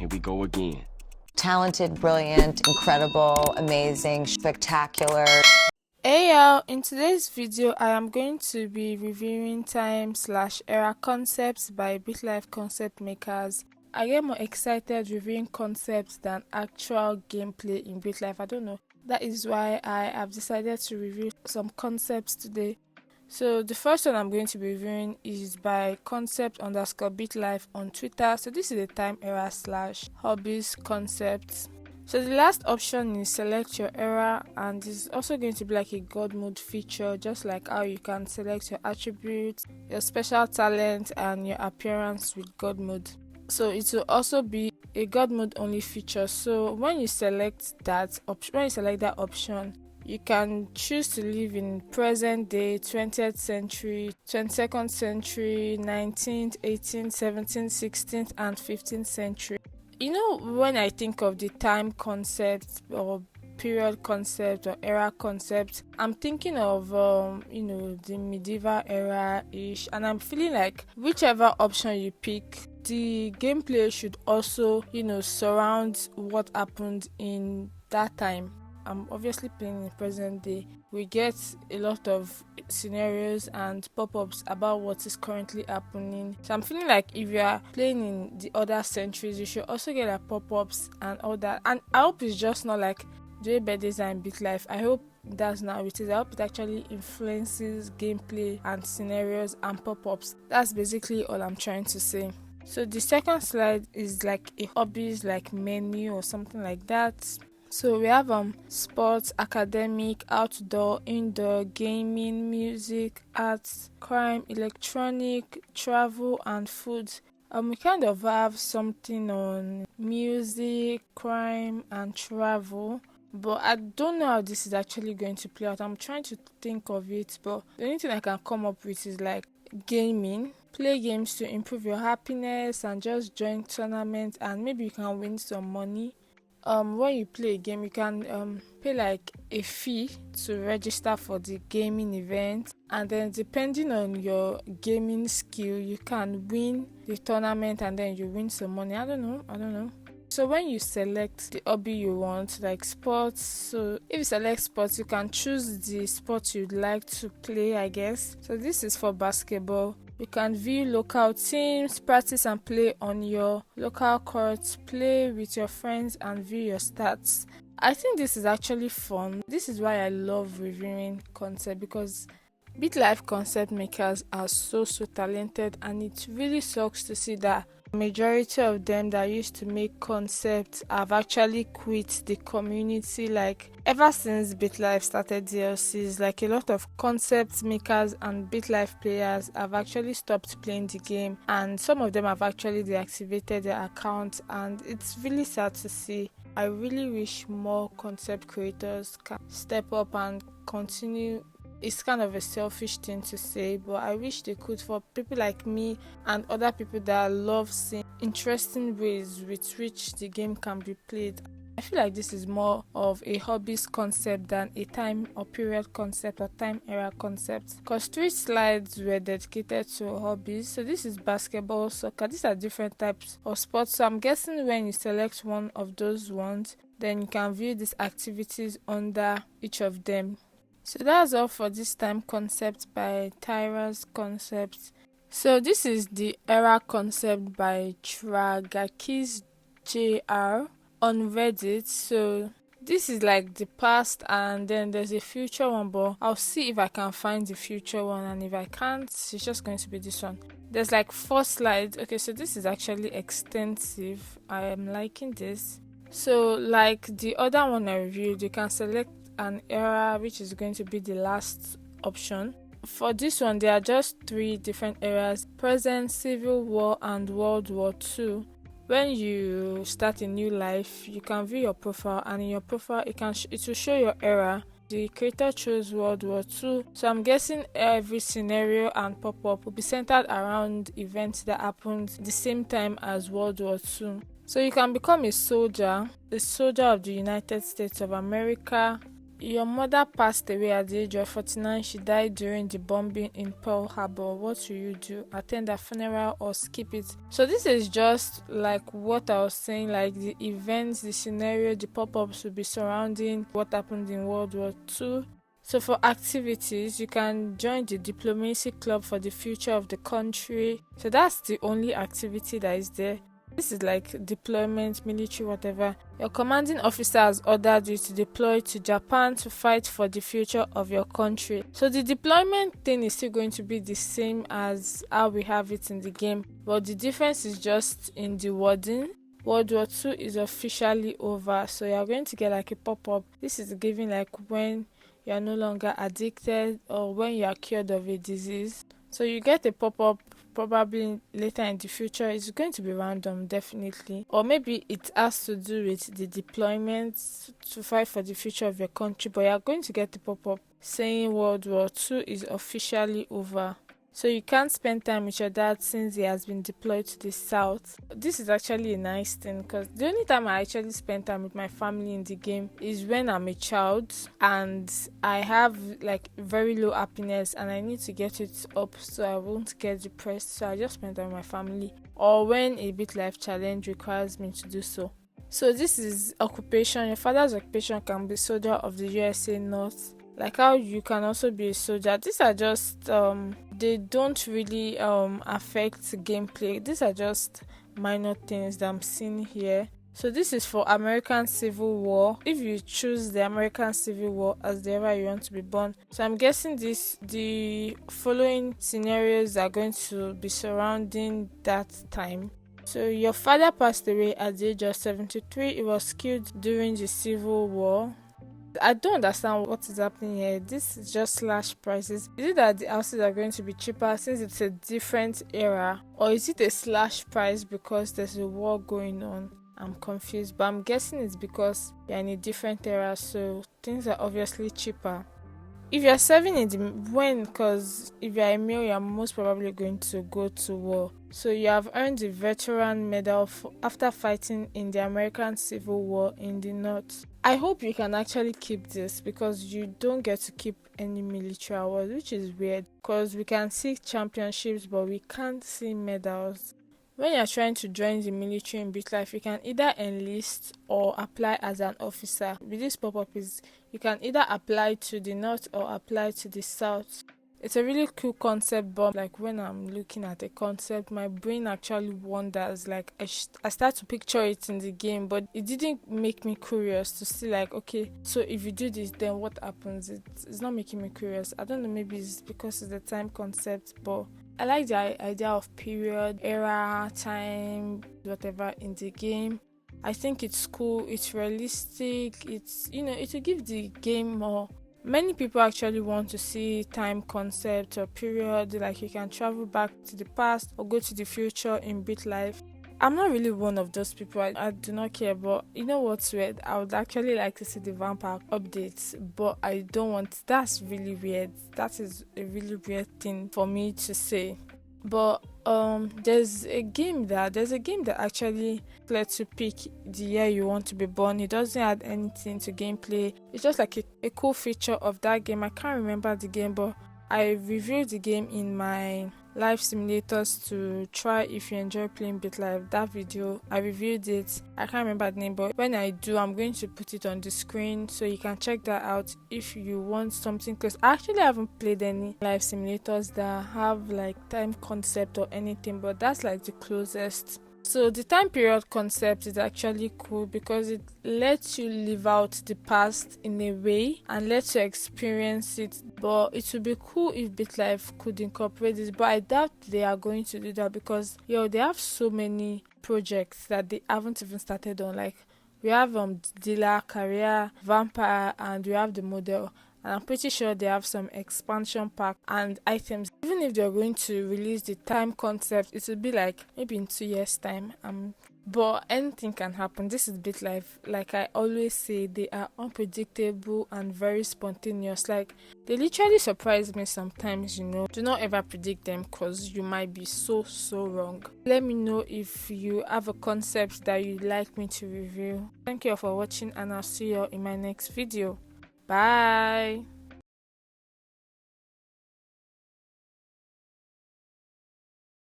Here we go again. Talented, brilliant, incredible, amazing, spectacular. Hey y'all, in today's video I am going to be reviewing time/era concepts by Bitlife concept makers. I get more excited reviewing concepts than actual gameplay in Bitlife. I don't know. That is why I have decided to review some concepts today. So the first one I'm going to be reviewing is by concept_Bitlife on Twitter. So this is a time era/hobbies concept. So the last option is select your era, and this is also going to be like a god mode feature, just like how you can select your attributes, your special talent, and your appearance with god mode. So it will also be a god mode only feature. So when you select that option, you can choose to live in present day, 20th century, 22nd century, 19th, 18th, 17th, 16th, and 15th century. You know, when I think of the time concept or period concept or era concept, I'm thinking of the medieval era-ish, and I'm feeling like whichever option you pick, the gameplay should also surround what happened in that time. I'm obviously playing in present day. We get a lot of scenarios and pop-ups about what is currently happening. So I'm feeling like if you are playing in the other centuries, you should also get like pop-ups and all that. And I hope it's just not like the way birthdays are in Bitlife. I hope that's not how it is. I hope it actually influences gameplay and scenarios and pop-ups. That's basically all I'm trying to say. So the second slide is like a hobbies like menu or something like that. So we have sports, academic, outdoor, indoor, gaming, music, arts, crime, electronic, travel, and food. We kind of have something on music, crime, and travel, but I don't know how this is actually going to play out. I'm trying to think of it, but the only thing I can come up with is like gaming. Play games to improve your happiness and just join tournaments, and maybe you can win some money. When you play a game, you can pay like a fee to register for the gaming event, and then depending on your gaming skill, you can win the tournament and then you win some money. I don't know. So when you select the hobby you want, like sports, so if you select sports, you can choose the sport you'd like to play, I guess. So this is for basketball. You can view local teams, practice and play on your local courts, play with your friends and view your stats. I think this is actually fun. This is why I love reviewing concept, because Bitlife concept makers are so talented, and it really sucks to see that majority of them that used to make concepts have actually quit the community. Like ever since Bitlife started DLCs, like a lot of concept makers and Bitlife players have actually stopped playing the game, and some of them have actually deactivated their accounts, and it's really sad to see. I really wish more concept creators can step up and continue. It's kind of a selfish thing to say, but I wish they could, for people like me and other people that love seeing interesting ways with which the game can be played. I feel like this is more of a hobbies concept than a time or period concept or time era concept, because 3 slides were dedicated to hobbies. So this is basketball, soccer. These are different types of sports. So I'm guessing when you select one of those ones, then you can view these activities under each of them. So that's all for this time concept by Tyra's Concepts. So this is the era concept by Tragakis JR on Reddit. So this is like the past, and then there's a future one, but I'll see if I can find the future one, and if I can't, it's just going to be this one. There's like 4 slides. Okay, so this is actually extensive. I am liking this. So like the other one I reviewed, you can select an era, which is going to be the last option. For this one, there are just 3 different eras: present, civil war, and World War II. When you start a new life, you can view your profile, and in your profile it will show your era. The creator chose World War II, so I'm guessing every scenario and pop-up will be centered around events that happened the same time as World War II. So you can become a soldier of the United States of America, Your mother passed away at the age of 49. She died during the bombing in Pearl Harbor. What will you do? Attend a funeral or skip it? So this is just like what I was saying, like the events, the scenario, the pop-ups will be surrounding what happened in World War II. So for activities, you can join the diplomacy club for the future of the country. So that's the only activity that is there. This is like deployment, military, whatever. Your commanding officer has ordered you to deploy to Japan to fight for the future of your country. So the deployment thing is still going to be the same as how we have it in the game, but the difference is just in the wording. World War II is officially over, so you're going to get like a pop-up. This is giving like when you are no longer addicted or when you are cured of a disease. So you get a pop-up probably later in the future. It's going to be random, definitely. Or maybe it has to do with the deployment to fight for the future of your country. But you're going to get the pop-up saying World War II is officially over. So you can't spend time with your dad since he has been deployed to the south. This is actually a nice thing because the only time I actually spend time with my family in the game is when I'm a child and I have like very low happiness and I need to get it up so I won't get depressed. So I just spend time with my family, or when a Bitlife challenge requires me to do so. So this is occupation. Your father's occupation can be soldier of the USA North. Like how you can also be a soldier. These are just they don't really affect gameplay. These are just minor things that I'm seeing here. So this is for American Civil War. If you choose the American Civil War as the era you want to be born. So I'm guessing the following scenarios are going to be surrounding that time. So your father passed away at the age of 73. He was killed during the Civil War. I don't understand what is happening here. This is just slash prices. Is it that the houses are going to be cheaper since it's a different era? Or is it a slash price because there's a war going on? I'm confused, but I'm guessing it's because you're in a different era, so things are obviously cheaper. If you're serving in the because if you're a male, you're most probably going to go to war. So you have earned the veteran medal after fighting in the American Civil War in the North. I hope you can actually keep this because you don't get to keep any military awards, which is weird because we can see championships but we can't see medals. When you're trying to join the military in Bitlife, you can either enlist or apply as an officer. With this pop-up is you can either apply to the north or apply to the south. It's a really cool concept, but like when I'm looking at a concept, my brain actually wonders. Like I start to picture it in the game, but it didn't make me curious to see like, okay, so if you do this, then what happens? It's not making me curious. I don't know, maybe it's because it's the time concept, but I like the idea of period, era, time, whatever in the game. I think it's cool, it's realistic, it's, it will give the game more. Many people actually want to see time concept or period, like you can travel back to the past or go to the future in Bitlife. I'm not really one of those people. I do not care, but you know what's weird? I would actually like to see the vampire updates, but I don't want. That's really weird. That is a really weird thing for me to say. But there's a game that actually lets you pick the year you want to be born. It doesn't add anything to gameplay. It's just like a cool feature of that game. I can't remember the game, but I reviewed the game in my live simulators to try if you enjoy playing Bitlife. That video, I reviewed it. I can't remember the name, but when I do, I'm going to put it on the screen so you can check that out if you want something close. I actually haven't played any live simulators that have like time concept or anything, but that's like the closest. So the time period concept is actually cool because it lets you live out the past in a way and lets you experience it. But it would be cool if Bitlife could incorporate this, but I doubt they are going to do that because they have so many projects that they haven't even started on. Like we have dealer, career, vampire, and we have the model. And I'm pretty sure they have some expansion pack and items. Even if they're going to release the time concept, it will be like maybe in 2 years' time. But anything can happen. This is Bitlife. Like I always say, they are unpredictable and very spontaneous. Like they literally surprise me sometimes, Do not ever predict them because you might be so wrong. Let me know if you have a concept that you'd like me to review. Thank you all for watching and I'll see you in my next video. Bye.